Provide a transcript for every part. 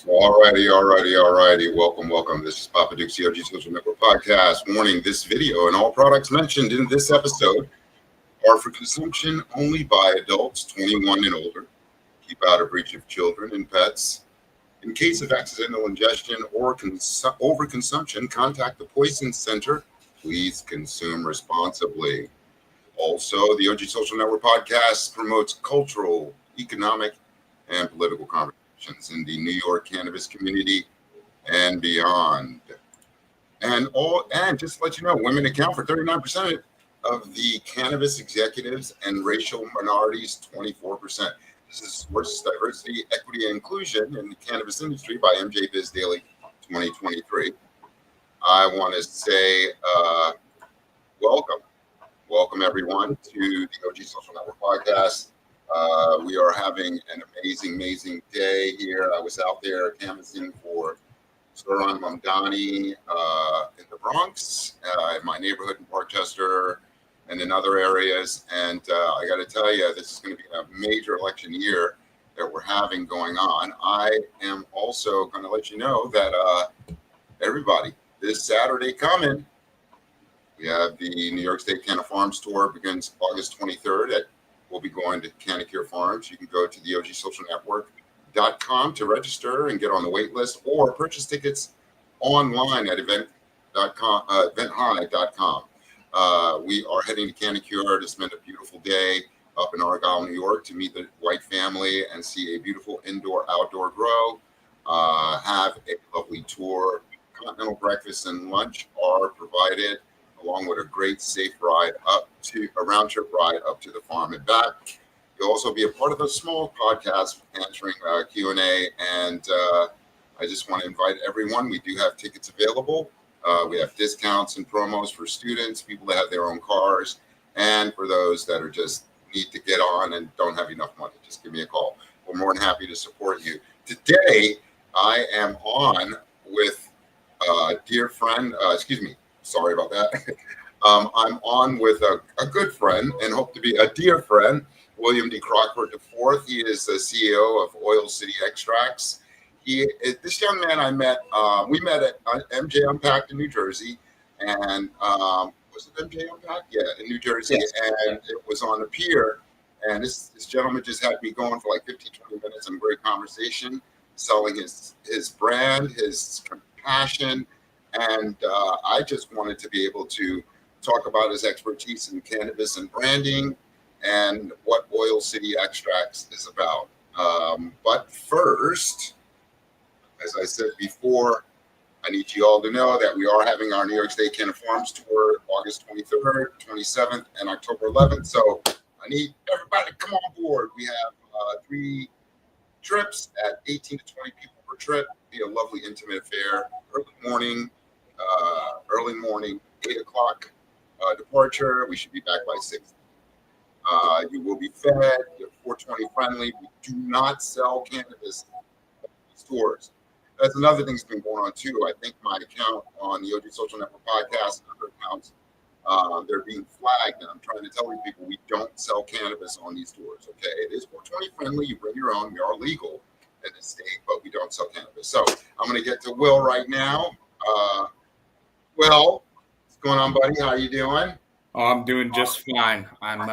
All righty. Welcome. This is Papa Duke's COG Social Network Podcast. Warning, this video and all products mentioned in this episode are for consumption only by adults 21 and older. Keep out of reach of children and pets. In case of accidental ingestion or overconsumption, contact the Poison Center. Please consume responsibly. Also, the OG Social Network Podcast promotes cultural, economic, and political conversations in the New York cannabis community and beyond. And just to let you know, women account for 39% of the cannabis executives and racial minorities 24%. This is Sports Diversity, Equity, and Inclusion in the Cannabis Industry by MJ Biz Daily 2023. I want to say welcome everyone to the OG Social Network Podcast. We are having an amazing day here. I was out there canvassing for Suran Mamdani in the Bronx, in my neighborhood in Parkchester, and in other areas. And I got to tell you, this is going to be a major election year that we're having going on. I am also going to let you know that everybody, this Saturday coming, we have the New York State Canna Farms Tour begins August 23rd. We'll be going to Canna Farms. You can go to the OGSocialNetwork.com to register and get on the wait list, or purchase tickets online at eventhigh.com. We are heading to Canna to spend a beautiful day up in Argyle, New York, to meet the White family and see a beautiful indoor-outdoor grow. Have a lovely tour. Continental breakfast and lunch are provided, along with a great safe round trip ride up to the farm and back. You'll also be a part of a small podcast answering Q&A, and I just want to invite everyone. We do have tickets available. We have discounts and promos for students, people that have their own cars, and for those that are just need to get on and don't have enough money. Just give me a call. We're more than happy to support you. Today, I am on with a dear friend. Sorry about that. I'm on with a good friend and hope to be a dear friend, William D. Crockford IV. He is the CEO of Oil City Xtracts. This young man I met, we met at MJ Unpacked in New Jersey, and was it MJ Unpacked? Yeah, in New Jersey, yes. And it was on the pier, and this gentleman just had me going for like 15, 20 minutes in a great conversation, selling his brand, his compassion, and I just wanted to be able to talk about his expertise in cannabis and branding and what Oil City Xtracts is about. But first, as I said before, I need you all to know that we are having our New York State Canna Farms Tour August 23rd, 27th, and October 11th. So I need everybody to come on board. We have 3 trips at 18 to 20 people per trip. Be a lovely, intimate affair. Early morning, 8 o'clock departure. We should be back by 6. You will be fed. You're 420 friendly. We do not sell cannabis at these stores. That's another thing that's been going on too. I think my account on the OG Social Network Podcast and other accounts, they're being flagged, and I'm trying to tell these people we don't sell cannabis on these stores. Okay, it is 420 friendly. You bring your own. We are legal in the state, but we don't sell cannabis. So I'm going to get to Will right now. Will, what's going on, buddy? How you doing? Oh, I'm doing just fine. I'm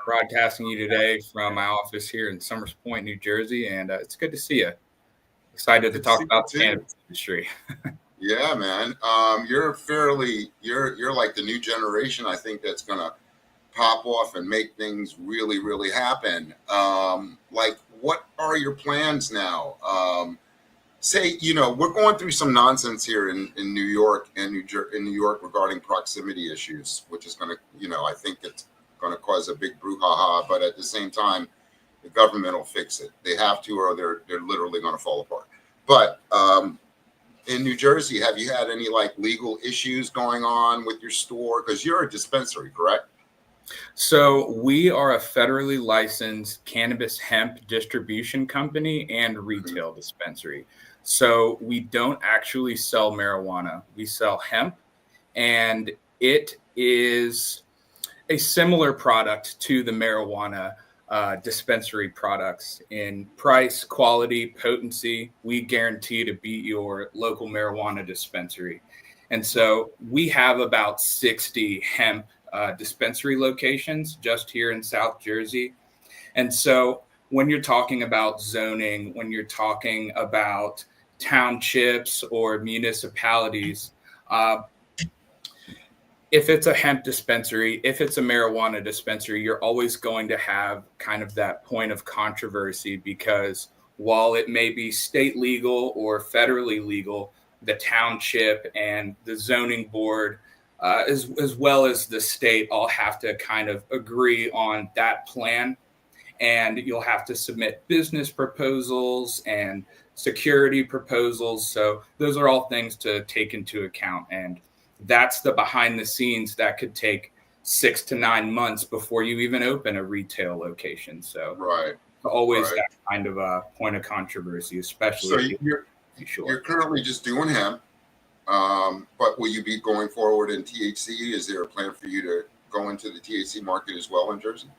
broadcasting you today from my office here in Summers Point, New Jersey, and it's good to see you. Excited to talk about the cannabis industry. Yeah, man. You're like the new generation, I think, that's gonna pop off and make things really, really happen. Like, what are your plans now? We're going through some nonsense here in New York and in New York regarding proximity issues, which is going to, I think it's going to cause a big brouhaha. But at the same time, the government will fix it. They have to, or they're literally going to fall apart. But in New Jersey, have you had any like legal issues going on with your store? Because you're a dispensary, correct? So we are a federally licensed cannabis hemp distribution company and retail dispensary. So we don't actually sell marijuana. We sell hemp, and it is a similar product to the marijuana. dispensary products in price, quality, potency. We guarantee to beat your local marijuana dispensary. And so we have about 60 hemp dispensary locations just here in South Jersey. And so when you're talking about zoning, when you're talking about townships or municipalities, if it's a hemp dispensary, if it's a marijuana dispensary, you're always going to have kind of that point of controversy, because while it may be state legal or federally legal, the township and the zoning board, as well as the state, all have to kind of agree on that plan. And you'll have to submit business proposals and security proposals. So those are all things to take into account. And that's the behind the scenes that could take 6 to 9 months before you even open a retail location. So always that kind of a point of controversy, especially. So you're currently just doing hemp, but will you be going forward in THC? Is there a plan for you to go into the THC market as well in Jersey?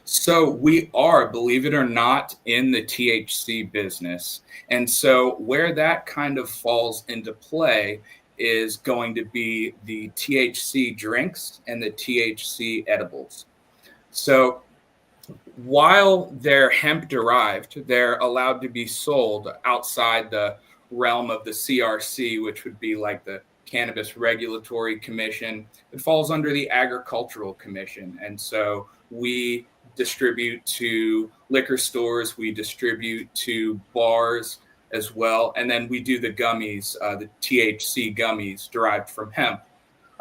So we are, believe it or not, in the THC business. And so where that kind of falls into play is going to be the THC drinks and the THC edibles. So while they're hemp derived, they're allowed to be sold outside the realm of the CRC, which would be like the Cannabis Regulatory Commission. It falls under the Agricultural Commission. And so we distribute to liquor stores, we distribute to bars as well. And then we do the gummies, the THC gummies derived from hemp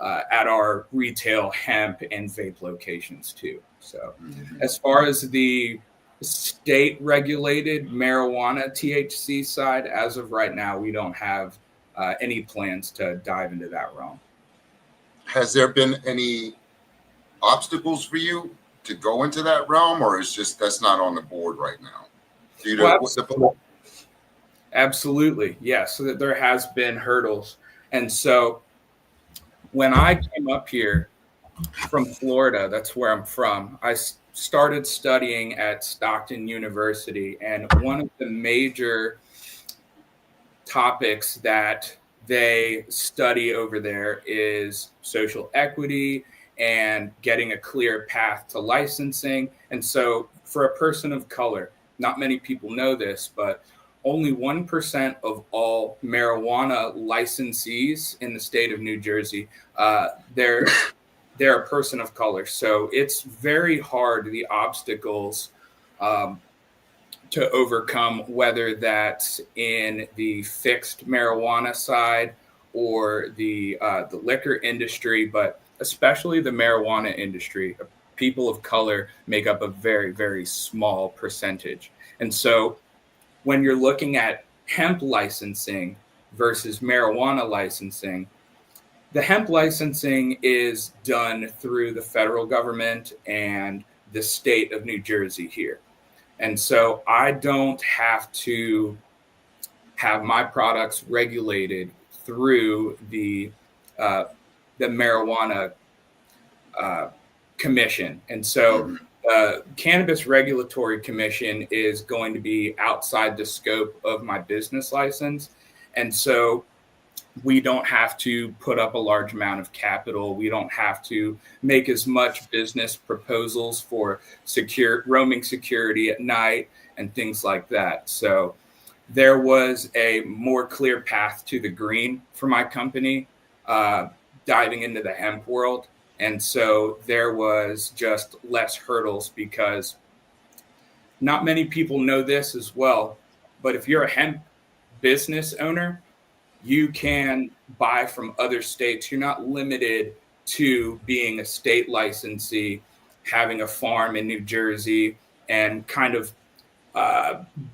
at our retail hemp and vape locations too. So as far as the state regulated marijuana THC side, as of right now, we don't have any plans to dive into that realm. Has there been any obstacles for you to go into that realm, or is just that's not on the board right now? Absolutely, yes. So that there has been hurdles. And so when I came up here from Florida, that's where I'm from, I started studying at Stockton University. And one of the major topics that they study over there is social equity and getting a clear path to licensing. And so for a person of color, not many people know this, but only 1% of all marijuana licensees in the state of New Jersey, they're a person of color. So it's very hard, the obstacles to overcome, whether that's in the fixed marijuana side or the liquor industry, but especially the marijuana industry. People of color make up a very, very small percentage. And so when you're looking at hemp licensing versus marijuana licensing, the hemp licensing is done through the federal government and the state of New Jersey here. And so I don't have to have my products regulated through the marijuana commission. And so Cannabis Regulatory Commission is going to be outside the scope of my business license. And so we don't have to put up a large amount of capital. We don't have to make as much business proposals for roaming security at night and things like that. So there was a more clear path to the green for my company, diving into the hemp world. And so there was just less hurdles, because not many people know this as well, but if you're a hemp business owner, you can buy from other states. You're not limited to being a state licensee, having a farm in New Jersey, and kind of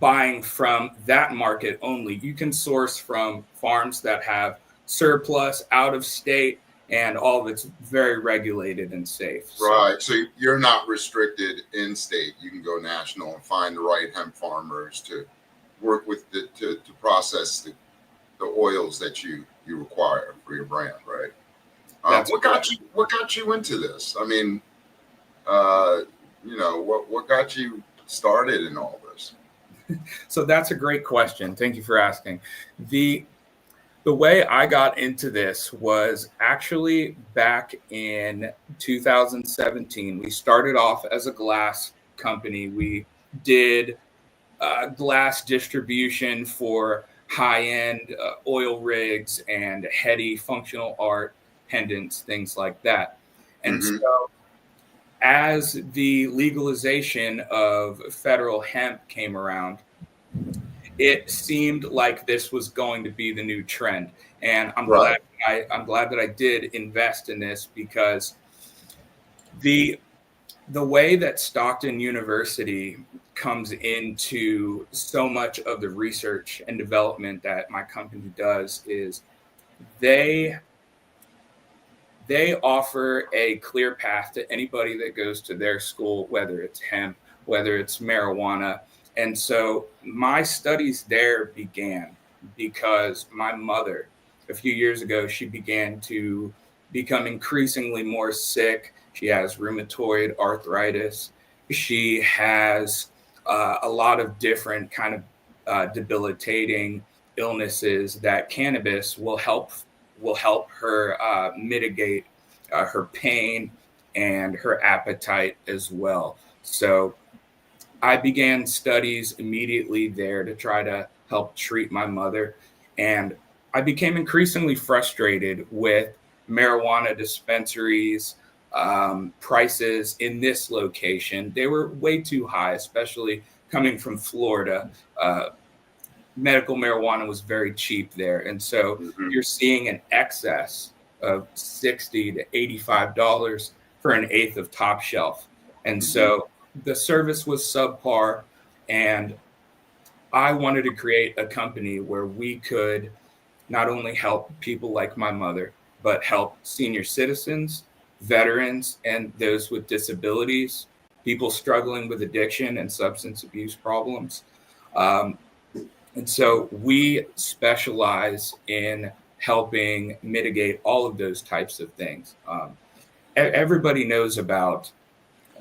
buying from that market only. You can source from farms that have surplus out of state, and all of it's very regulated and safe. Right. So you're not restricted in state. You can go national and find the right hemp farmers to work with to process the oils that you require for your brand, right? What got you into this? I mean, what got you started in all this? So that's a great question. Thank you for asking. The way I got into this was actually back in 2017. We started off as a glass company. We did glass distribution for high-end oil rigs and heady functional art pendants, things like that. And Mm-hmm. so as the legalization of federal hemp came around, it seemed like this was going to be the new trend. And Right. I'm glad that I did invest in this because the the way that Stockton University comes into so much of the research and development that my company does is they they offer a clear path to anybody that goes to their school, whether it's hemp, whether it's marijuana. And so my studies there began because my mother, a few years ago, she began to become increasingly more sick. She has rheumatoid arthritis. She has a lot of different kind of debilitating illnesses that cannabis will help her mitigate her pain and her appetite as well. So I began studies immediately there to try to help treat my mother. And I became increasingly frustrated with marijuana dispensaries prices in this location. They were way too high, especially coming from Florida. Medical marijuana was very cheap there. And so Mm-hmm. you're seeing an excess of $60 to $85 for an eighth of top shelf. And Mm-hmm. so the service was subpar. And I wanted to create a company where we could not only help people like my mother, but help senior citizens, veterans, and those with disabilities, people struggling with addiction and substance abuse problems. Um, and so we specialize in helping mitigate all of those types of things. Everybody knows about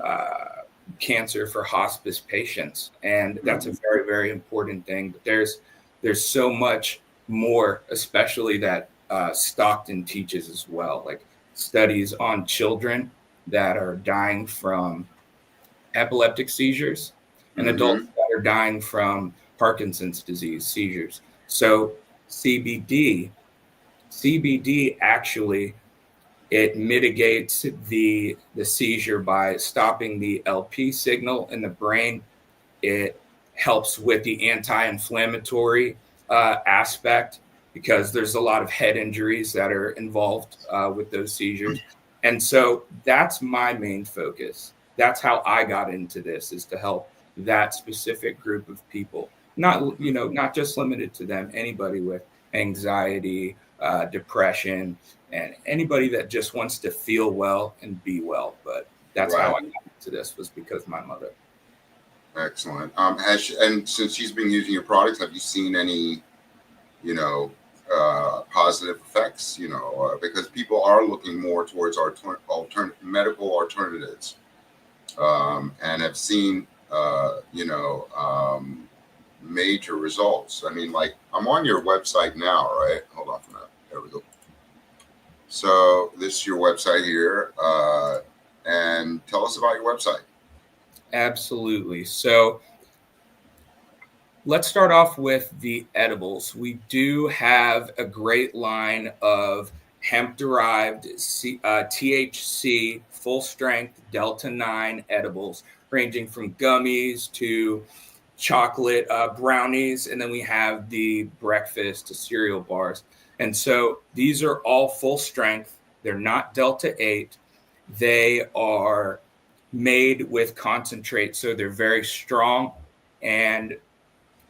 uh, cancer for hospice patients, and that's a Mm-hmm. very, very important thing. But there's so much more, especially that Stockton teaches as well, like studies on children that are dying from epileptic seizures and Mm-hmm. adults that are dying from Parkinson's disease seizures. So CBD, CBD actually it mitigates the seizure by stopping the LP signal in the brain. It helps with the anti-inflammatory aspect because there's a lot of head injuries that are involved with those seizures. And so that's my main focus. That's how I got into this, is to help that specific group of people. Not, not just limited to them, anybody with anxiety, depression, and anybody that just wants to feel well and be well. But that's how Right. I got into this, was because my mother. Excellent. And since she's been using your products, have you seen any, you know, positive effects? Because people are looking more towards our medical alternatives, and have seen, major results. I mean, like I'm on your website now, right? Hold on for a minute. There we go. So this is your website here, and tell us about your website. Absolutely. So let's start off with the edibles. We do have a great line of hemp derived THC full strength Delta 9 edibles, ranging from gummies to chocolate brownies. And then we have the breakfast to cereal bars. And so these are all full strength. They're not Delta 8. They are made with concentrate. So they're very strong. And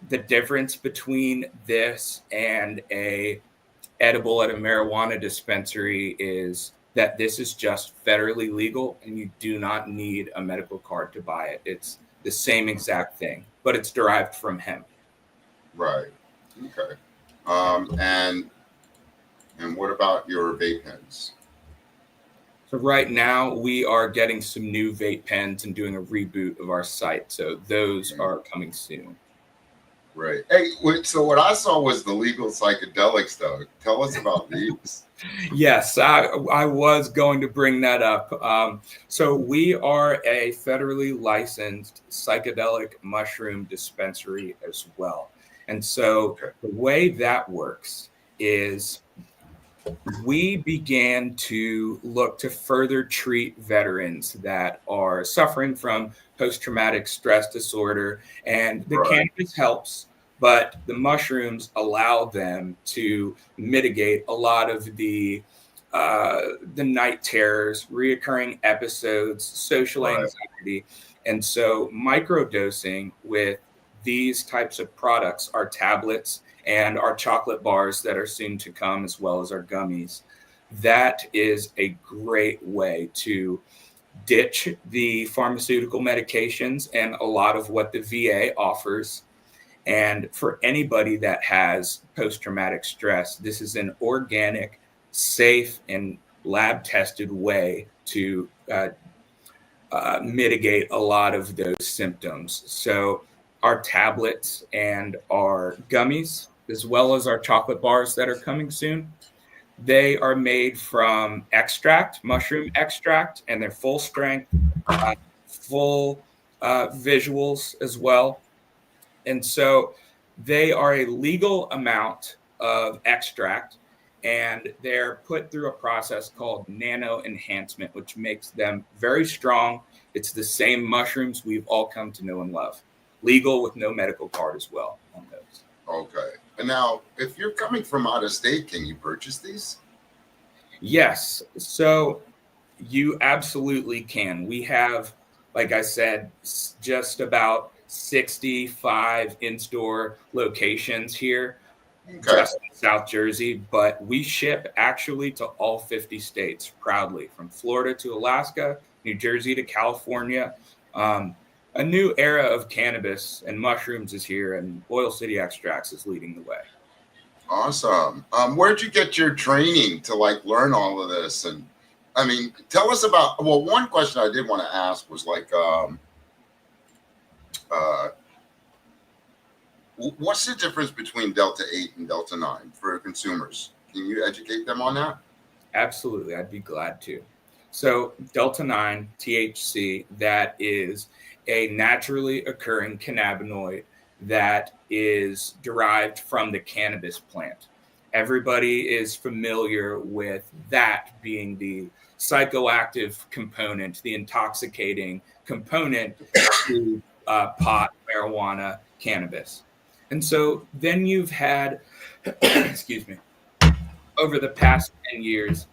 the difference between this and a edible at a marijuana dispensary is that this is just federally legal and you do not need a medical card to buy it. It's the same exact thing, but it's derived from hemp. Right. Okay. And what about your vape pens? So right now we are getting some new vape pens and doing a reboot of our site. So those are coming soon. Right. Hey, so what I saw was the legal psychedelics, though. Tell us about these. Yes, I was going to bring that up. So we are a federally licensed psychedelic mushroom dispensary as well. And so the way that works is we began to look to further treat veterans that are suffering from post-traumatic stress disorder, and the cannabis helps, but the mushrooms allow them to mitigate a lot of the night terrors, reoccurring episodes, social anxiety. And so microdosing with these types of products, our tablets and our chocolate bars that are soon to come, as well as our gummies, that is a great way to ditch the pharmaceutical medications and a lot of what the VA offers. And for anybody that has post-traumatic stress, this is an organic, safe, and lab-tested way to mitigate a lot of those symptoms. So our tablets and our gummies, as well as our chocolate bars that are coming soon, they are made from extract, mushroom extract, and they're full strength, full visuals as well. And so they are a legal amount of extract, and they're put through a process called nano enhancement, which makes them very strong. It's the same mushrooms we've all come to know and love. Legal with no medical card as well on those. Okay. And now, if you're coming from out of state, can you purchase these? Yes. So you absolutely can. We have, like I said, just about 65 in-store locations here, just in South Jersey, but we ship actually to all 50 states proudly, from Florida to Alaska, New Jersey to California. A new era of cannabis and mushrooms is here, and Oil City Xtracts is leading the way. Awesome. Where'd you get your training to like learn all of this? And I mean, tell us about, well, one question I did want to ask was like, what's the difference between Delta 8 and Delta 9 for consumers? Can you educate them on that? Absolutely. I'd be glad to. So Delta 9 THC, that is a naturally occurring cannabinoid that is derived from the cannabis plant. Everybody is familiar with that being the psychoactive component, the intoxicating component to pot, marijuana, cannabis. And so then you've had, excuse me, over the past 10 years,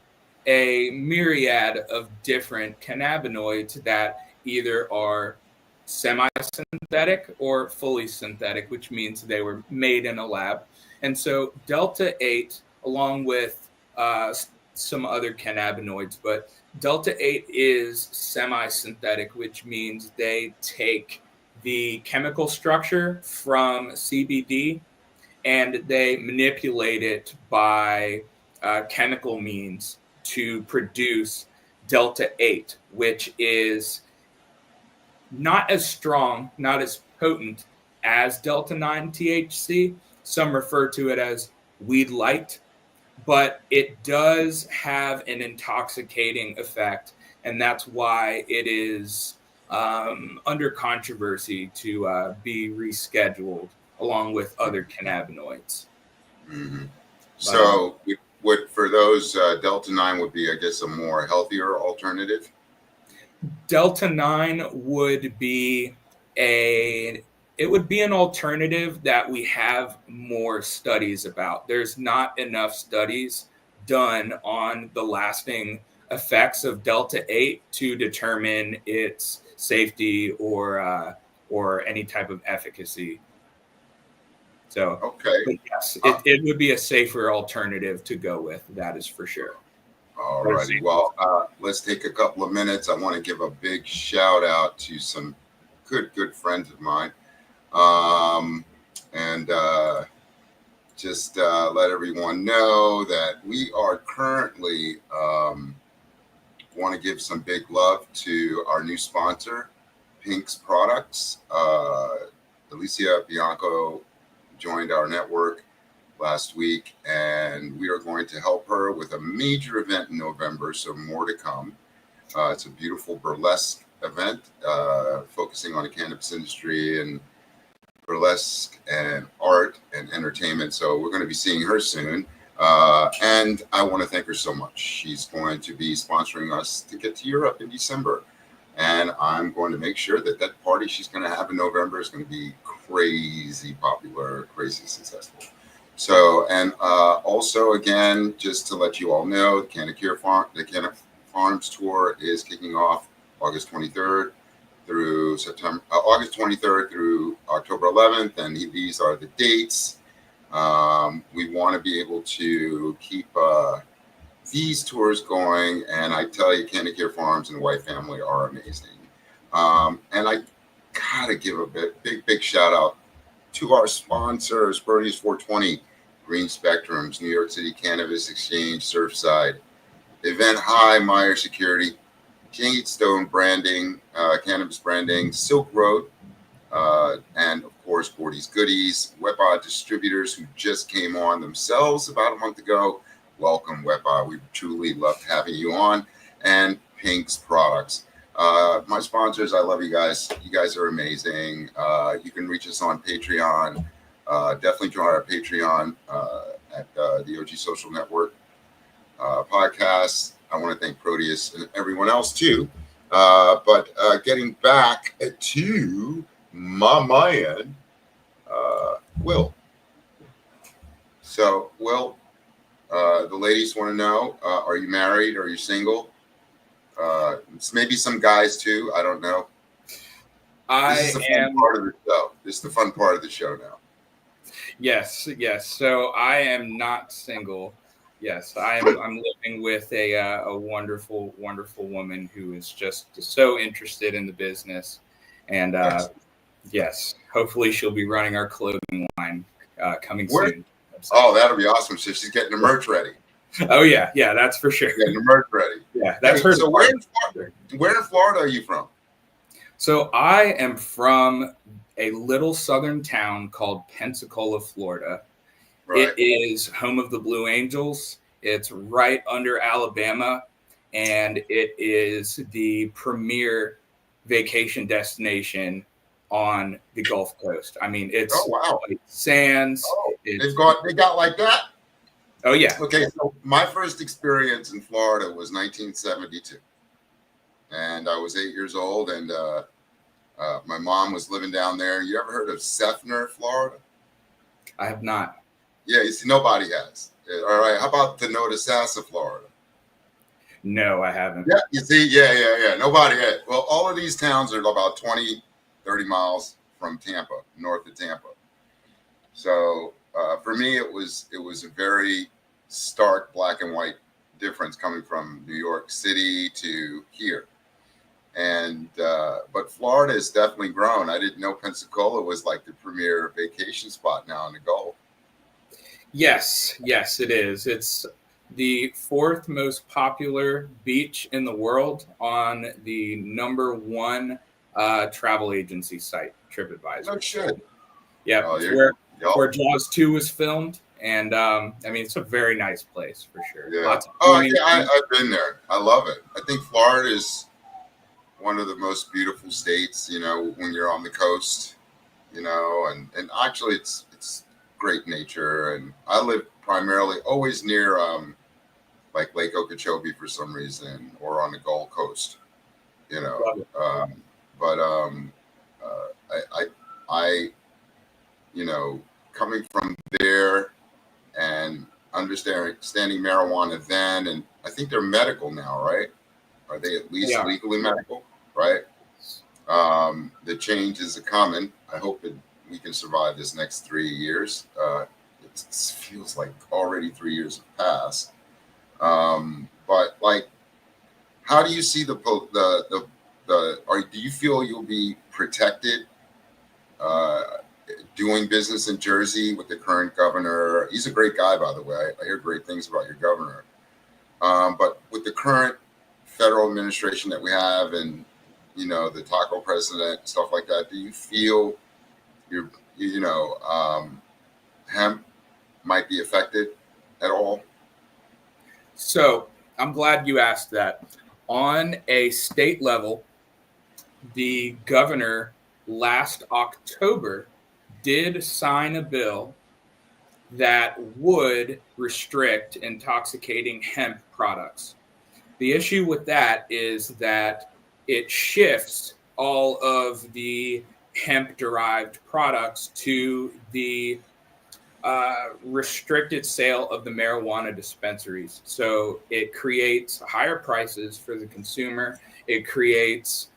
a myriad of different cannabinoids that either are semi-synthetic or fully synthetic, which means they were made in a lab. And so Delta 8, along with some other cannabinoids, but Delta 8 is semi-synthetic, which means they take the chemical structure from CBD and they manipulate it by chemical means to produce Delta 8, which is not as strong, not as potent as Delta 9 THC. Some refer to it as weed light, but it does have an intoxicating effect, and that's why it is under controversy to be rescheduled along with other cannabinoids. Mm-hmm. So would for those Delta 9 would be, I guess, a more healthier alternative? Delta 9 would be an alternative that we have more studies about. There's not enough studies done on the lasting effects of Delta 8 to determine its safety or any type of efficacy. So, okay. But yes, it would be a safer alternative to go with. That is for sure. All righty. Well, let's take a couple of minutes. I want to give a big shout out to some good friends of mine. And just let everyone know that we are currently want to give some big love to our new sponsor, Pink's Products. Alicia Bianco joined our network last week, and we are going to help her with a major event in November, so more to come. It's a beautiful burlesque event focusing on the cannabis industry and burlesque and art and entertainment. So we're going to be seeing her soon. And I want to thank her so much. She's going to be sponsoring us to get to Europe in December. And I'm going to make sure that that party she's going to have in November is going to be crazy popular, crazy successful. So, and also, again, just to let you all know, the Canna Farms tour is kicking off August 23rd through August 23rd through October 11th. And these are the dates. We want to be able to keep these tours going, and I tell you, Cannabis Farms and the White Family are amazing. And I gotta give a big shout out to our sponsors: Bernie's 420, Green Spectrums, New York City Cannabis Exchange, Surfside, Event High, Meyer Security, Jade Stone Branding, Cannabis Branding, Silk Road, and of course Gordy's Goodies, WebOdd Distributors, who just came on themselves about a month ago. Welcome, WebOdd. We truly loved having you on. And Pink's Products. My sponsors, I love you guys. You guys are amazing. You can reach us on Patreon. Definitely join our Patreon at the OG Social Network podcast. I want to thank Proteus and everyone else too. But getting back to my man, Will. So, Will, the ladies want to know, are you married? Are you single? Maybe some guys too. I don't know. This is the fun part of the show. This is the fun part of the show now. Yes. So I am not single. Yes, I'm living with a wonderful woman who is just so interested in the business. And yes, hopefully she'll be running our clothing line coming soon. Oh, that'll be awesome. So she's getting the merch ready. Oh yeah, that's for sure. Getting the merch ready. Yeah, that's her. So where in Florida are you from? So I am from a little southern town called Pensacola, Florida. Right. It is home of the Blue Angels. It's right under Alabama, and it is the premier vacation destination on the Gulf Coast. I mean, it's like sands. Oh, they got like that? Oh, yeah. Okay, so my first experience in Florida was 1972. And I was 8 years old, and my mom was living down there. You ever heard of Seffner, Florida? I have not. Yeah, you see, nobody has. All right, how about the Notasasa, Florida? No, I haven't. Yeah, you see, yeah. Nobody has. Well, all of these towns are about 20, 30 miles from Tampa, north of Tampa. So for me, it was a very stark black and white difference coming from New York City to here. And but Florida has definitely grown. I didn't know Pensacola was like the premier vacation spot now in the Gulf. Yes, it is. It's the fourth most popular beach in the world on the #1 travel agency site, TripAdvisor. No shit. Yeah, where Jaws 2 was filmed. And I mean, it's a very nice place for sure. Yeah. I've been there. I love it. I think Florida is one of the most beautiful states, you know, when you're on the coast, you know, and actually it's great nature. And I live primarily always near like Lake Okeechobee for some reason, or on the Gold Coast, you know. I you know, coming from there and understanding marijuana then, and I think they're medical now, right? Are they at least legally medical, right? The change is coming. I hope that we can survive this next 3 years. It feels like already 3 years have passed. But like, how do you see do you feel you'll be protected doing business in Jersey with the current governor? He's a great guy, by the way. I hear great things about your governor. But with the current federal administration that we have, and the taco president, stuff like that, do you feel your hemp might be affected at all? So I'm glad you asked that. On a state level, the governor last October did sign a bill that would restrict intoxicating hemp products. The issue with that is that it shifts all of the hemp derived products to the restricted sale of the marijuana dispensaries. So it creates higher prices for the consumer. It creates,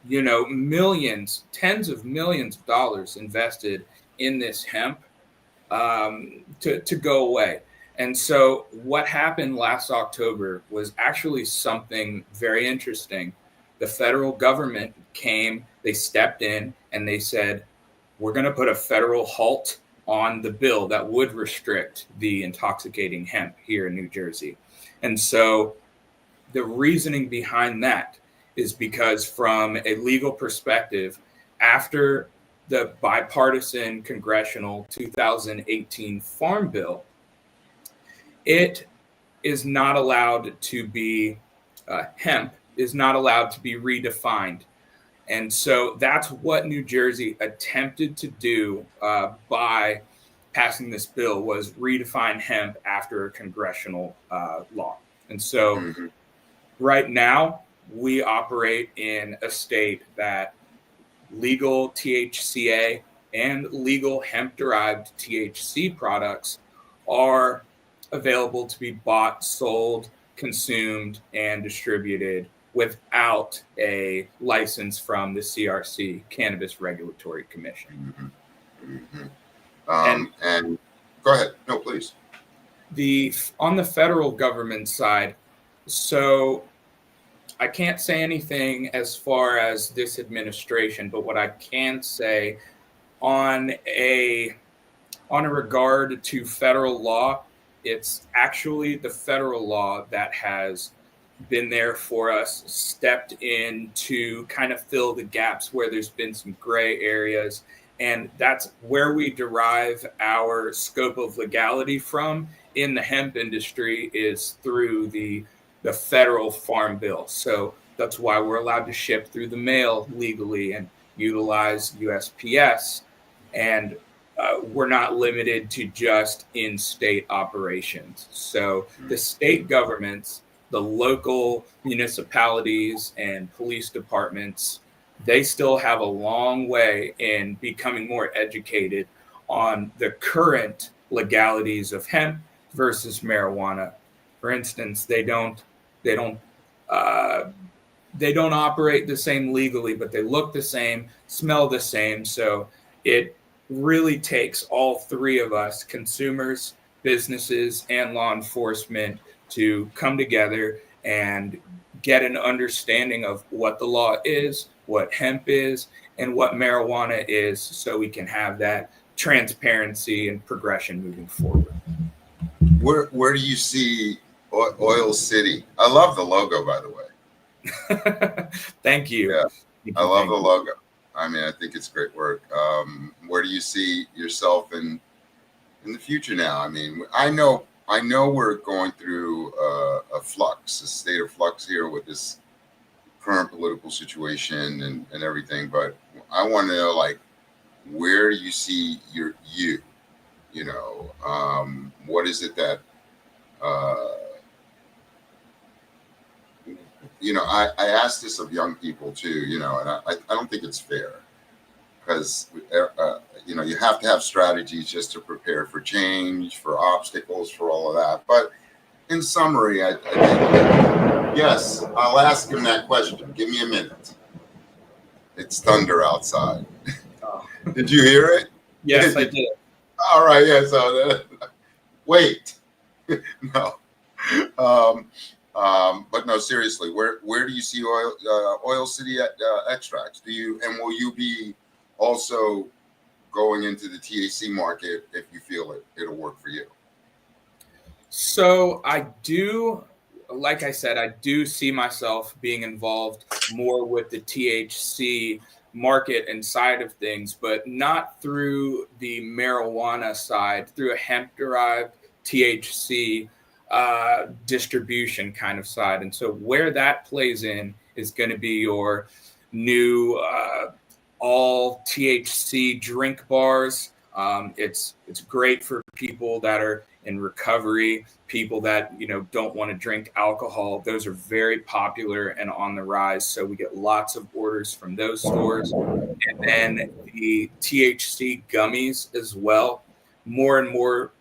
millions, tens of millions of dollars invested in this hemp to go away. And so what happened last October was actually something very interesting. The federal government came, they stepped in, and they said, we're going to put a federal halt on the bill that would restrict the intoxicating hemp here in New Jersey. And so the reasoning behind that is because from a legal perspective, after the bipartisan congressional 2018 Farm Bill, it is not allowed to be, hemp is not allowed to be redefined. And so that's what New Jersey attempted to do by passing this bill, was redefine hemp after a congressional law. And so right now we operate in a state that legal THCA and legal hemp-derived THC products are available to be bought, sold, consumed, and distributed without a license from the CRC, Cannabis Regulatory Commission. And go ahead. No, please. On the federal government side, so I can't say anything as far as this administration, but what I can say on a regard to federal law, it's actually the federal law that has been there for us, stepped in to kind of fill the gaps where there's been some gray areas. And that's where we derive our scope of legality from in the hemp industry, is through the federal Farm Bill. So that's why we're allowed to ship through the mail legally and utilize USPS. And we're not limited to just in-state operations. So the state governments, the local municipalities and police departments, they still have a long way in becoming more educated on the current legalities of hemp versus marijuana. For instance, they don't operate the same legally, but they look the same, smell the same. So it really takes all three of us, consumers, businesses, and law enforcement, to come together and get an understanding of what the law is, what hemp is, and what marijuana is, so we can have that transparency and progression moving forward. Where do you see Oil City? I love the logo, by the way. Thank you. Yeah, I love the logo. I mean, I think it's great work. Where do you see yourself in the future now? I mean, I know we're going through a state of flux here with this current political situation and everything. But I want to know, like, where do you see you? What is it that I ask this of young people too, and I don't think it's fair, because you have to have strategies just to prepare for change, for obstacles, for all of that. But in summary, I think, yes, I'll ask him that question. Give me a minute. It's thunder outside. Oh. Did you hear it? Yes, I did. All right. Yeah. So wait. No. But no, seriously, where do you see Oil City at Xtracts? Will you be also going into the THC market if you feel it'll work for you? So I do like I said, I do see myself being involved more with the THC market and side of things, but not through the marijuana side, through a hemp derived THC distribution kind of side. And so where that plays in is going to be your new all THC drink bars. It's great for people that are in recovery, people that don't want to drink alcohol. Those are very popular and on the rise. So we get lots of orders from those stores, and then the THC gummies as well. More and more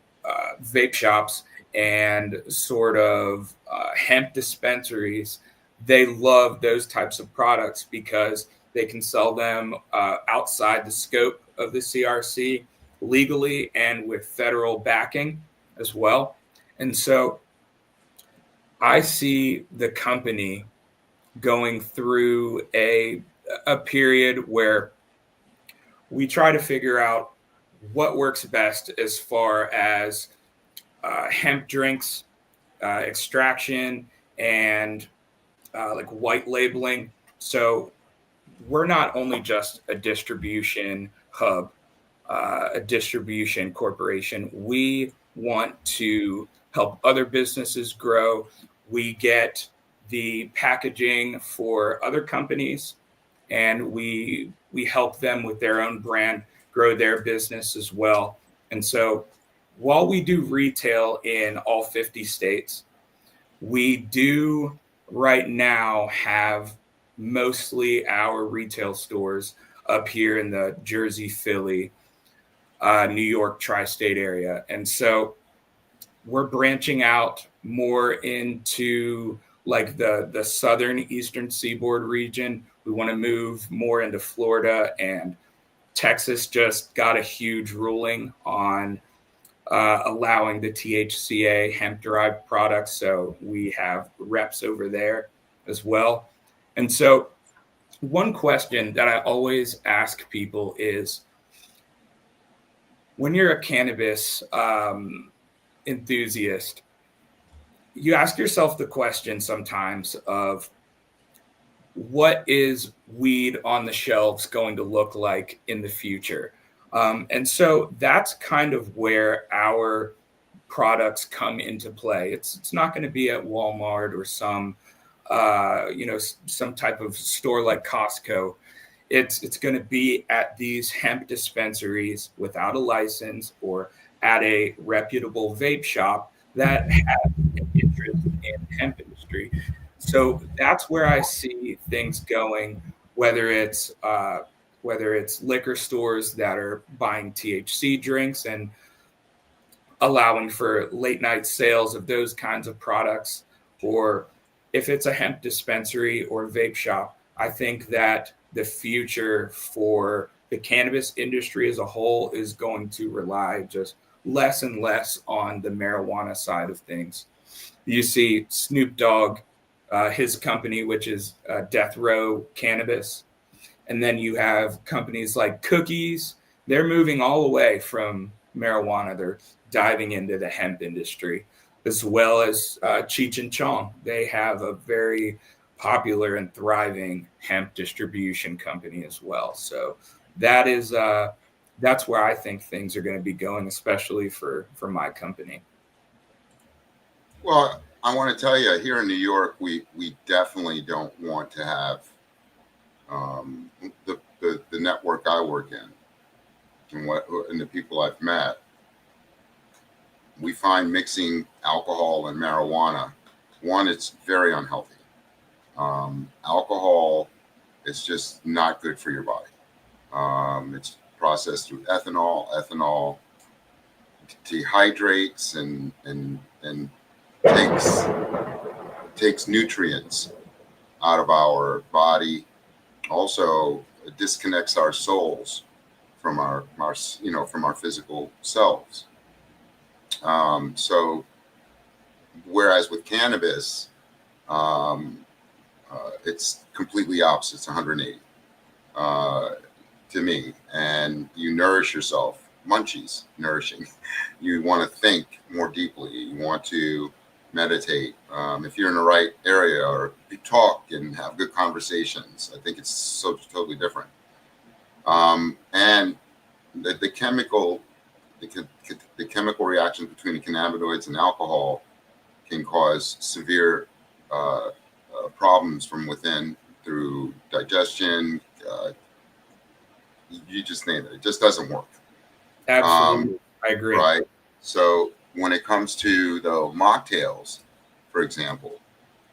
vape shops and sort of hemp dispensaries, they love those types of products because they can sell them outside the scope of the CRC legally and with federal backing as well. And so I see the company going through a period where we try to figure out what works best as far as hemp drinks, extraction, and like white labeling. So we're not only just a distribution hub, a distribution corporation. We want to help other businesses grow. We get the packaging for other companies, and we help them with their own brand grow their business as well. And so while we do retail in all 50 states, we do right now have mostly our retail stores up here in the Jersey, Philly, New York tri-state area. And so we're branching out more into like the southern eastern seaboard region. We want to move more into Florida, and Texas just got a huge ruling on allowing the THCA hemp-derived products. So we have reps over there as well. And so one question that I always ask people is, when you're a cannabis enthusiast, you ask yourself the question sometimes of, what is weed on the shelves going to look like in the future? And so that's kind of where our products come into play. It's not going to be at Walmart or some type of store like Costco. It's going to be at these hemp dispensaries without a license or at a reputable vape shop that have an interest in the hemp industry. So that's where I see things going, whether it's liquor stores that are buying THC drinks and allowing for late night sales of those kinds of products, or if it's a hemp dispensary or vape shop. I think that the future for the cannabis industry as a whole is going to rely just less and less on the marijuana side of things. You see Snoop Dogg, his company, which is Death Row Cannabis. And then you have companies like Cookies. They're moving all away from marijuana. They're diving into the hemp industry, as well as Cheech and Chong. They have a very popular and thriving hemp distribution company as well. So that's where I think things are going to be going, especially for my company. Well, I want to tell you, here in New York, we definitely don't want to have the network I work in and the people I've met. We find mixing alcohol and marijuana, one, it's very unhealthy. Alcohol is just not good for your body. It's processed through ethanol. Ethanol dehydrates and takes nutrients out of our body. Also, it disconnects our souls from our from our physical selves. So, whereas with cannabis, it's completely opposite. It's 180 to me, and you nourish yourself. Munchies, nourishing. You want to think more deeply. You want to meditate. If you're in the right area, or you talk and have good conversations, I think it's so totally different. And the chemical, the chemical reaction between the cannabinoids and alcohol can cause severe problems from within through digestion. You just name it. It just doesn't work. Absolutely. I agree. Right. So when it comes to the mocktails, for example,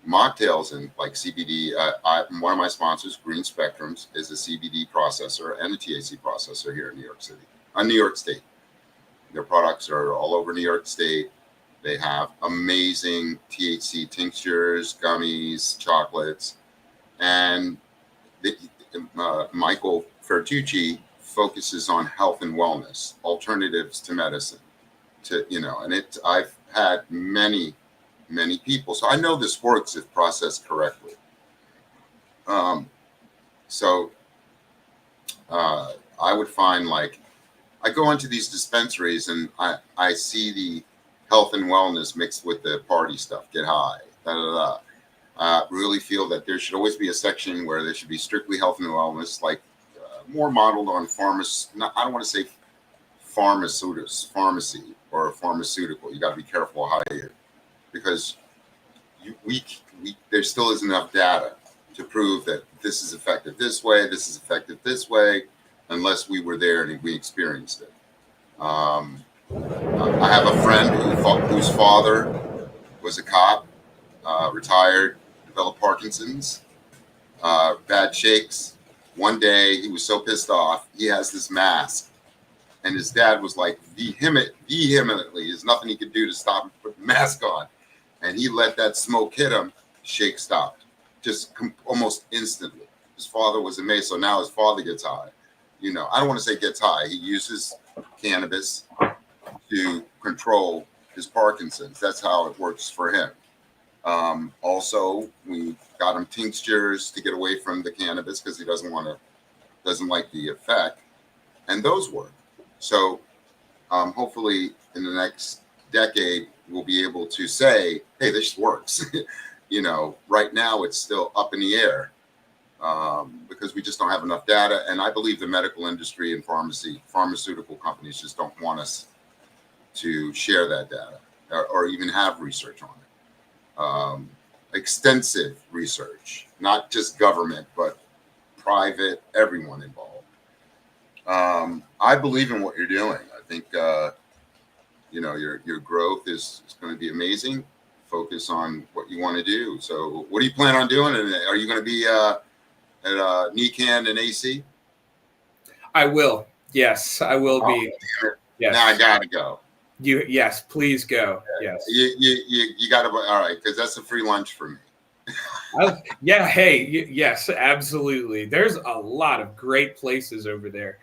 mocktails and like CBD, one of my sponsors, Green Spectrums, is a CBD processor and a THC processor here in New York City, New York State. Their products are all over New York State. They have amazing THC tinctures, gummies, chocolates, and Michael Fertucci focuses on health and wellness, alternatives to medicine. And I've had many people, so I know this works if processed correctly. So I would find, like, I go into these dispensaries and I see the health and wellness mixed with the party stuff, get high, da da da. I really feel that there should always be a section where there should be strictly health and wellness, like more modeled on I don't want to say pharmacy or pharmaceutical. You got to be careful how you, because there still isn't enough data to prove that this is effective this way, this is effective this way, unless we were there and we experienced it. I have a friend whose father was a cop, retired, developed Parkinson's, bad shakes. One day he was so pissed off, he has this mask, and his dad was like vehemently, there's nothing he could do to stop him, put the mask on. And he let that smoke hit him, shake stopped, just almost instantly. His father was amazed, so now his father gets high. I don't want to say gets high. He uses cannabis to control his Parkinson's. That's how it works for him. Also, we got him tinctures to get away from the cannabis because he doesn't like the effect, and those work. So hopefully in the next decade, we'll be able to say, hey, this works. Right now it's still up in the air because we just don't have enough data. And I believe the medical industry and pharmaceutical companies just don't want us to share that data or even have research on it. Extensive research, not just government, but private, everyone involved. I believe in what you're doing. I think, your growth is going to be amazing. Focus on what you want to do. So what do you plan on doing? And are you going to be at NECAN and AC? I will. Yes, I will be. Yes. Now I got to go. Yes, please go. Yes. You got to, all right, because that's a free lunch for me. Yeah. Hey, yes, absolutely. There's a lot of great places over there.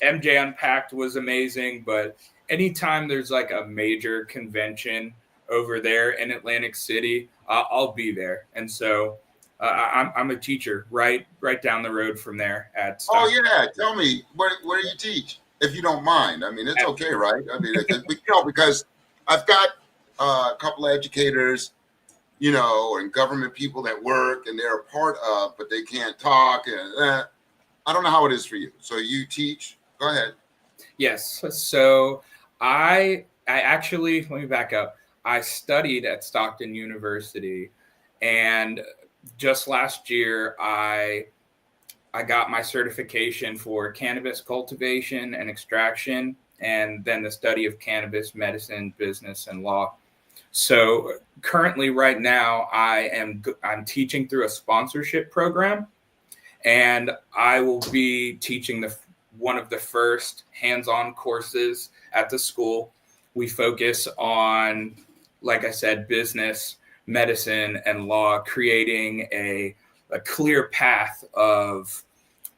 MJ Unpacked was amazing, but anytime there's like a major convention over there in Atlantic City, I'll be there. And so I'm a teacher right down the road from there at Stockton. Oh yeah, tell me where do you teach, if you don't mind? I mean, it's okay, right? I mean, because I've got a couple of educators, and government people that work and they're a part of, but they can't talk. And I don't know how it is for you. So you teach. Go ahead. Yes. So I actually, let me back up. I studied at Stockton University, and just last year I got my certification for cannabis cultivation and extraction, and then the study of cannabis medicine, business, and law. So currently, right now, I'm teaching through a sponsorship program, and I will be teaching one of the first hands-on courses at the school. We focus on, like I said, business, medicine, and law, creating a clear path of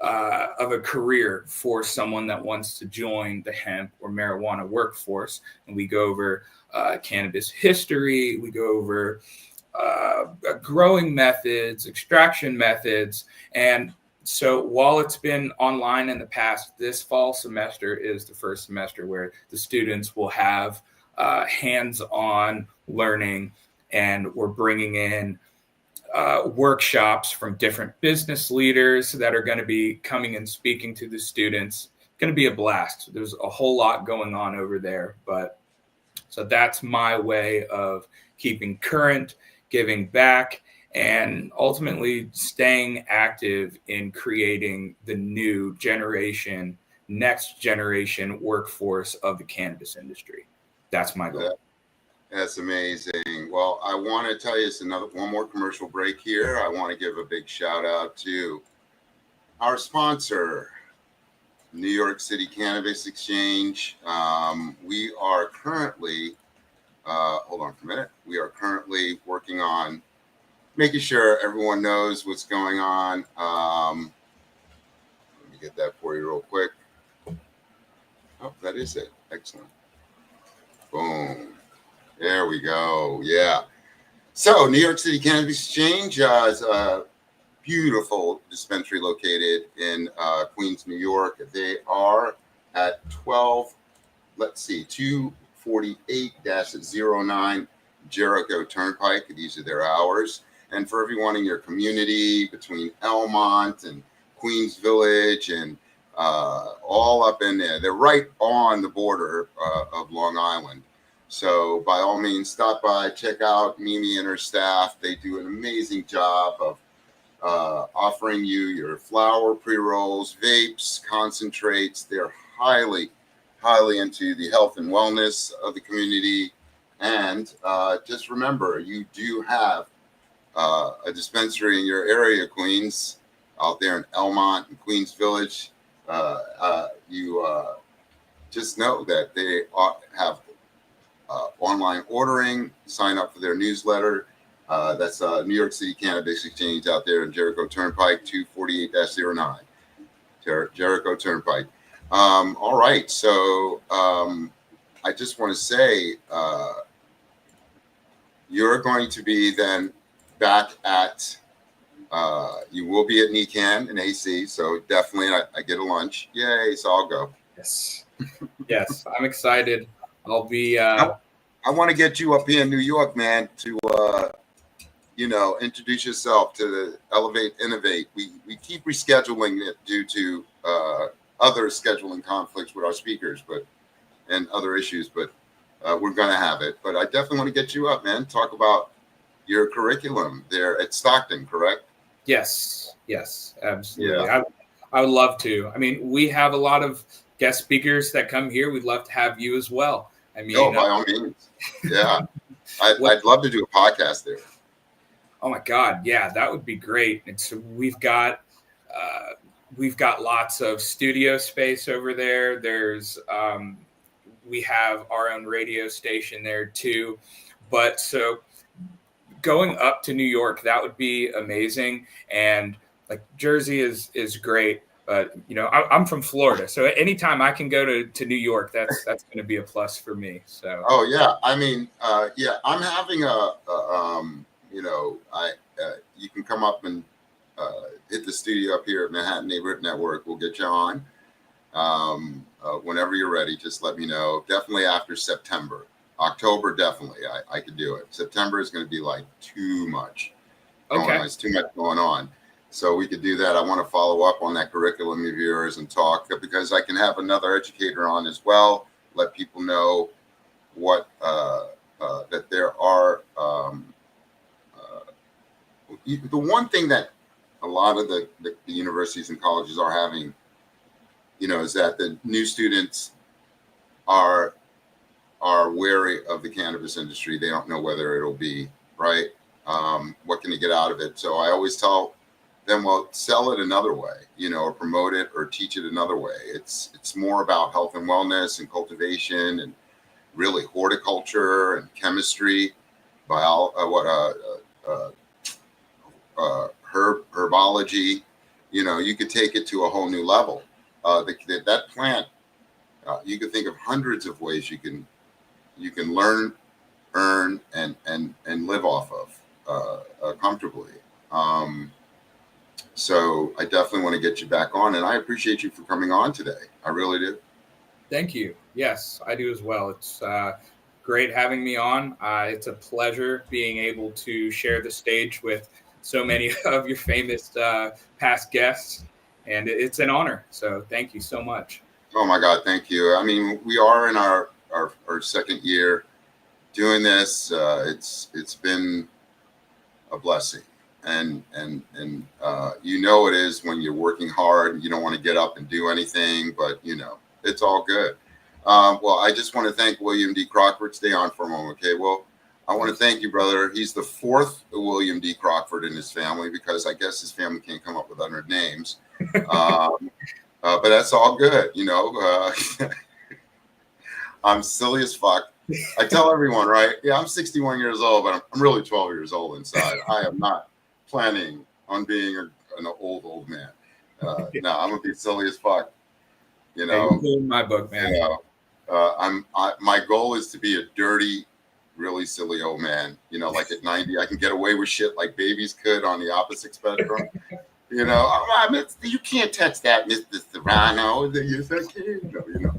a career for someone that wants to join the hemp or marijuana workforce. And we go over cannabis history, we go over growing methods, extraction methods. And so while it's been online in the past, this fall semester is the first semester where the students will have hands-on learning, and we're bringing in workshops from different business leaders that are going to be coming and speaking to the students. It's going to be a blast. There's a whole lot going on over there, but so that's my way of keeping current, giving back, and ultimately staying active in creating the new generation, next generation workforce of the cannabis industry. That's my goal. That's amazing. Well, I want to tell you, it's one more commercial break here. I want to give a big shout out to our sponsor, New York City Cannabis Exchange. We are currently, hold on for a minute. We are currently working on making sure everyone knows what's going on. Let me get that for you real quick. Oh, that is it. Excellent. Boom. There we go. Yeah. So New York City Cannabis Exchange is a beautiful dispensary located in Queens, New York. They are at 248-09 Jericho Turnpike. These are their hours. And for everyone in your community between Elmont and Queens Village and all up in there, they're right on the border of Long Island. So by all means, stop by, check out Mimi and her staff. They do an amazing job of offering you your flower pre-rolls, vapes, concentrates. They're highly into the health and wellness of the community. And just remember, you do have a dispensary in your area, Queens, out there in Elmont and Queens Village. You just know that they have online ordering. Sign up for their newsletter. That's New York City Cannabis Exchange out there in Jericho Turnpike, 248-09 Jericho Turnpike. All right, so I just want to say you're going to be then back at you will be at NECAN in AC, so definitely I get a lunch. Yay, so I'll go. Yes. Yes, I'm excited. I'll be I want to get you up here in New York, man, to introduce yourself to the Elevate Innovate. We keep rescheduling it due to other scheduling conflicts with our speakers, and other issues, but we're going to have it. But I definitely want to get you up, man. Talk about your curriculum there at Stockton, correct? Yes, absolutely. Yeah. I would love to. I mean, we have a lot of guest speakers that come here. We'd love to have you as well. I mean, by all means. Yeah. I'd love to do a podcast there. Oh my God. Yeah, that would be great. And so we've got lots of studio space over there. There's, we have our own radio station there too. But so going up to New York, that would be amazing. And like Jersey is great. But, I'm from Florida, so anytime I can go to New York, that's going to be a plus for me. So. Oh yeah, I mean, I'm having you can come up and hit the studio up here at Manhattan Neighborhood Network. We'll get you on whenever you're ready. Just let me know. Definitely after September, October, definitely I could do it. September is going to be like too much. Okay, it's too much going on. So we could do that. I want to follow up on that curriculum of yours and talk, because I can have another educator on as well. Let people know what that there are. The one thing that a lot of the universities and colleges are having, is that the new students are wary of the cannabis industry. They don't know whether it'll be right. What can you get out of it? So I always tell them, well, sell it another way, or promote it or teach it another way. It's more about health and wellness and cultivation and really horticulture and chemistry, herbology. You could take it to a whole new level. That plant, you could think of hundreds of ways you can learn, earn, and live off of comfortably. So I definitely want to get you back on, and I appreciate you for coming on today. I really do. Thank you. Yes, I do as well. It's Great having me on. It's a pleasure being able to share the stage with so many of your famous past guests, and it's an honor. So thank you so much. Oh my God, thank you. I mean, we are in our second year doing this. It's been a blessing, and you know it is when you're working hard and you don't want to get up and do anything, but you know it's all good. Well, I just want to thank William D. Crockford. Stay on for a moment, okay? Well, I want to thank you, brother. He's the fourth William D. Crockford in his family because I guess his family can't come up with other names. But that's all good, you know. I'm silly as fuck. I tell everyone, right? Yeah, I'm 61 years old, but I'm really 12 years old inside. I am not planning on being an old man. No, I'm gonna be silly as fuck. You Hey, know, you're in my book, man. you know. My goal is to be a dirty, really silly old man. You know, like at 90, I can get away with shit like babies could on the opposite spectrum. You know, you can't touch that, Mr. Serrano. Yes, I can. No, you know.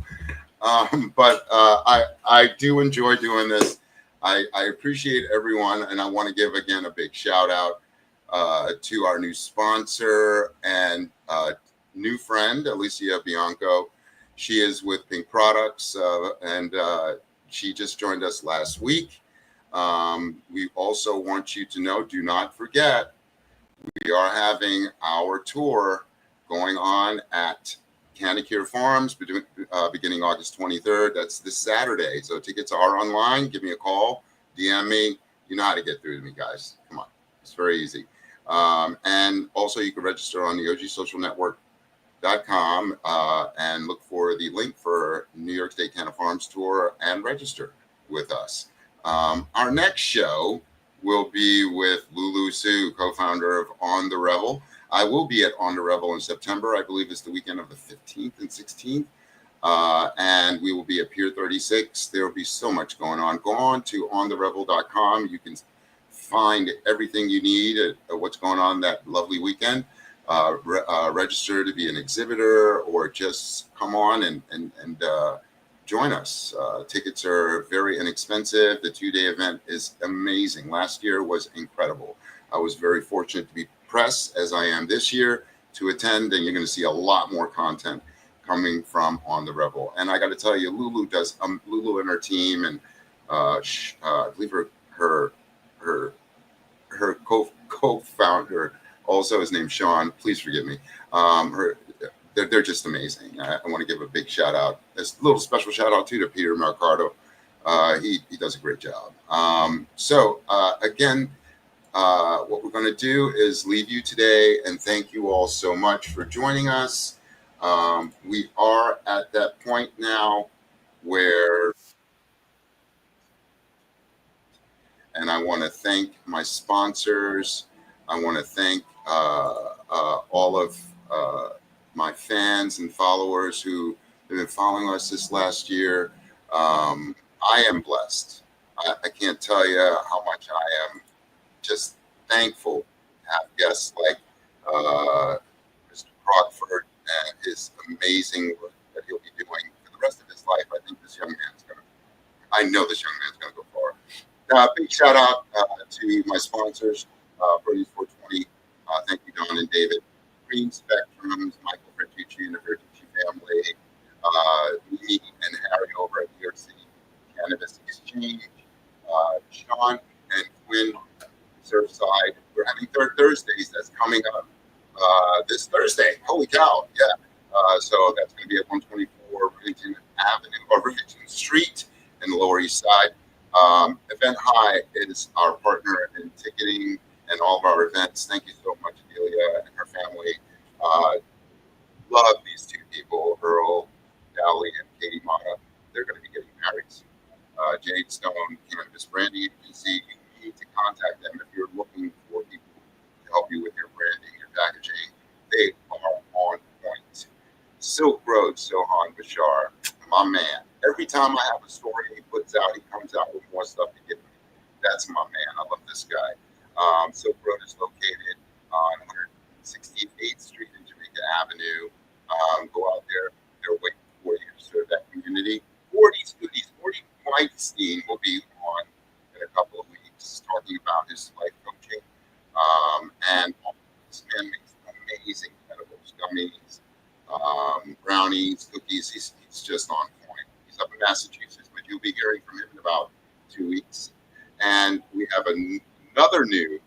But I do enjoy doing this. I appreciate everyone, and I want to give again a big shout out to our new sponsor and new friend, Alicia Bianco. She is with Pink Products, and she just joined us last week. We also want you to know, do not forget, we are having our tour going on at Canacure Farms beginning August 23rd. That's this Saturday. So tickets are online. Give me a call, DM me. You know how to get through to me, guys. Come on. It's very easy. And also you can register on the ogsocialnetwork.com and look for the link for New York State Canna Farms tour and register with us. Our next show will be with Lulu Sue, co-founder of On the Revel. I will be at On the Revel in September. I believe it's the weekend of the 15th and 16th. And we will be at Pier 36. There will be so much going on. Go on to ontherevel.com. You can find everything you need at what's going on that lovely weekend. Register to be an exhibitor or just come on and join us. Tickets are very inexpensive. The 2-day event is amazing. Last year was incredible. I was very fortunate to be pressed, as I am this year, to attend, and you're going to see a lot more content coming from On the Revel. And I got to tell you, Lulu and her team, and I believe her co-founder, also his name's Sean. Please forgive me. They're just amazing. I want to give a big shout out. A little special shout out too to Peter Mercado. He does a great job. Again, what we're going to do is leave you today and thank you all so much for joining us. We are at that point now where, and I want to thank my sponsors. I want to thank all of my fans and followers who have been following us this last year. I am blessed. I can't tell you how much I am just thankful to have guests like Mr. Crockford and his amazing work that he'll be doing for the rest of his life. I know this young man's going to go far. Big shout out to my sponsors, Produce 420. Thank you, Don and David. Green Spectrums, Michael Fertucci and the Fertucci family, me and Harry over at New York City Cannabis Exchange, Sean and Quinn Surfside. We're having Third Thursdays. That's coming up this Thursday. Holy cow! Yeah. So that's going to be at 124 Rivington Avenue or Rivington Street in the Lower East Side. Event High is our partner in ticketing and all of our events. Thank you so much, Delia and her family. Love these two people, Earl Dowley and Katie Mata. They're going to be getting married soon. Jade Stone, Cannabis Branding Agency. You need to contact them if you're looking for people to help you with your branding, your packaging. They are on point. Silk Road, Sohan Bashar, my man. Every time I have a story he puts out, he comes out with more stuff to give me. That's my man. I love this guy. Silk Road is located on 168th Street and Jamaica Avenue. Go out there. They're waiting for you to serve that community. 40 students, 40 white Epstein will be on in a couple of weeks talking about his life coaching. And this man makes amazing edibles, gummies, brownies, cookies. He's just on point. He's up in Massachusetts, but you'll be hearing from him in about 2 weeks. And we have another new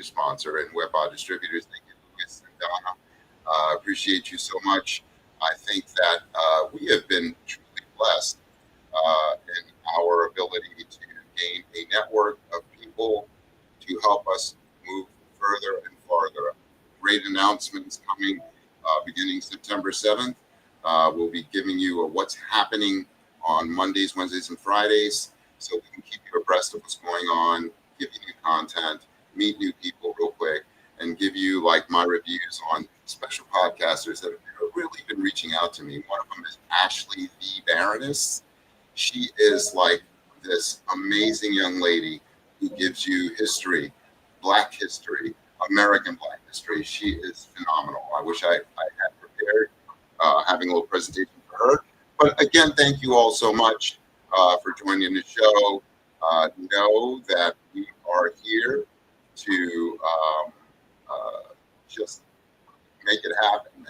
sponsor in WebBot Distributors. Thank you, Lucas and Donna. Appreciate you so much. I think that we have been truly blessed in our ability to gain a network of people to help us move further and farther. Great announcements coming beginning September 7th. We'll be giving you what's happening on Mondays, Wednesdays, and Fridays, so we can keep you abreast of what's going on, give you new content, meet new people real quick, and give you like my reviews on special podcasters that have really been reaching out to me. One of them is Ashley the Baroness. She is like this amazing young lady who gives you history, Black history, American Black history. She is phenomenal. I wish I had prepared having a little presentation for her. But again, thank you all so much for joining the show. Know that we are here to just make it happen.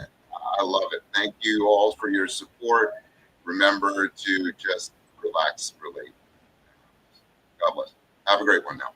I love it. Thank you all for your support. Remember to just relax, relate. God bless. Have a great one now.